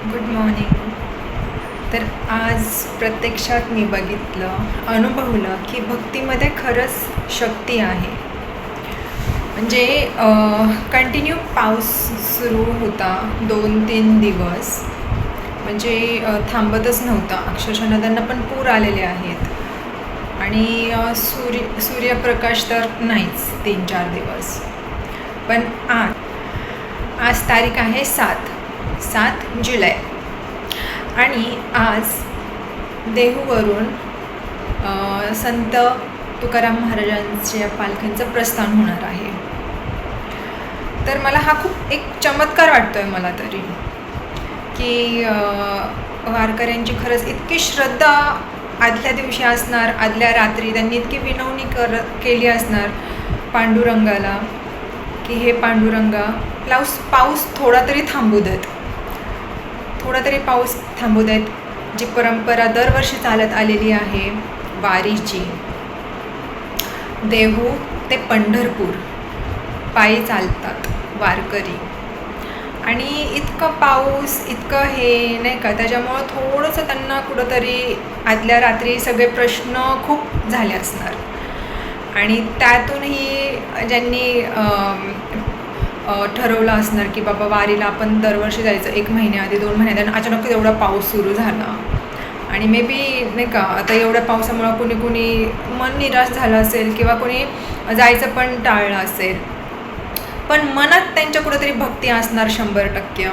Good morning. तर आज प्रत्यक्षात मी बघितलं, अनुभवलं की भक्तीमध्ये खरंच शक्ती आहे. म्हणजे कंटिन्यू पाऊस सुरू होता 2-3 दिवस. म्हणजे थांबतच नव्हता. अक्षरशः नद्यांना पण पूर आलेले आहेत आणि सूर्यप्रकाश तर नाहीच 3-4 दिवस. पण आज तारीख आहे 7 जुलै आणि आज देहूवरून संत तुकाराम महाराजांच्या पालख्यांचं प्रस्थान होणार आहे. तर मला हा खूप एक चमत्कार वाटतो आहे मला तरी, की वारकऱ्यांची खरंच इतकी श्रद्धा आदल्या दिवशी असणार, आदल्या रात्री त्यांनी इतकी विनवणी केली असणार पांडुरंगाला, की हे पांडुरंगा पाऊस थोडा तरी थांबू देत. जी परंपरा दरवर्षी चालत आलेली आहे वारीची, देहू ते पंढरपूर पायी चालतात वारकरी आणि इतकं पाऊस, इतकं हे नाही का, त्याच्यामुळं थोडंसं त्यांना कुठंतरी आदल्या रात्री सगळे प्रश्न खूप झाले असणार. आणि त्यातूनही ज्यांनी ठरवलं असणार की बाबा वारीला आपण दरवर्षी जायचं, 1 महिन्याआधी 2 महिन्याआधी, अचानक एवढा पाऊस सुरू झाला आणि मे बी नाही का आता एवढ्या पावसामुळं कुणी मन निराश झालं असेल किंवा कोणी जायचं पण टाळलं असेल, पण मनात त्यांच्या कुठंतरी भक्ती असणार 100%.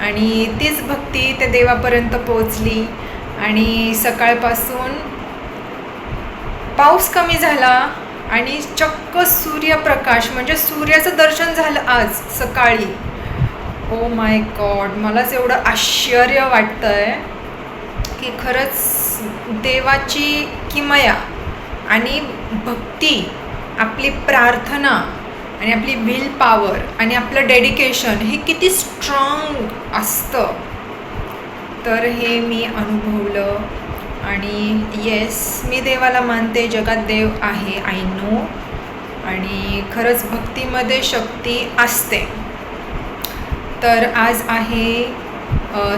आणि तीच भक्ती त्या देवापर्यंत पोचली आणि सकाळपासून पाऊस कमी झाला आणि चक्क सूर्यप्रकाश, म्हणजे सूर्याचं दर्शन झालं आज सकाळी. ओ माय गॉड, मलाच एवढं आश्चर्य वाटतं आहे की खरंच देवाची किमया आणि भक्ती, आपली प्रार्थना आणि आपली विल पॉवर आणि आपलं डेडिकेशन हे किती स्ट्रॉंग असतं. तर हे मी अनुभवलं. आणि येस, मी देवाला मानते, जगात देव आहे, आय नो. आणि खरंच भक्तीमध्ये शक्ती असते. तर आज आहे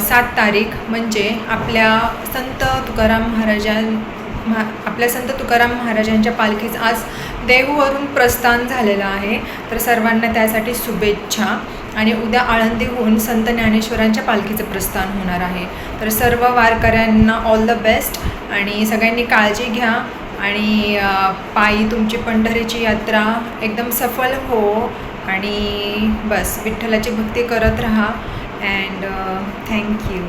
7 तारीख, म्हणजे आपल्या संत तुकाराम महाराजांच्या पालखीचं आज देहूवरून प्रस्थान झालेलं आहे. तर सर्वांना त्यासाठी शुभेच्छा. आणि उद्या आळंदीहून संत ज्ञानेश्वरांच्या पालखीचं प्रस्थान होणार आहे. तर सर्व वारकऱ्यांना ऑल द बेस्ट आणि सगळ्यांनी काळजी घ्या आणि पायी तुमची पंढरीची यात्रा एकदम सफल हो. आणि बस विठ्ठलाची भक्ती करत राहा. And thank you.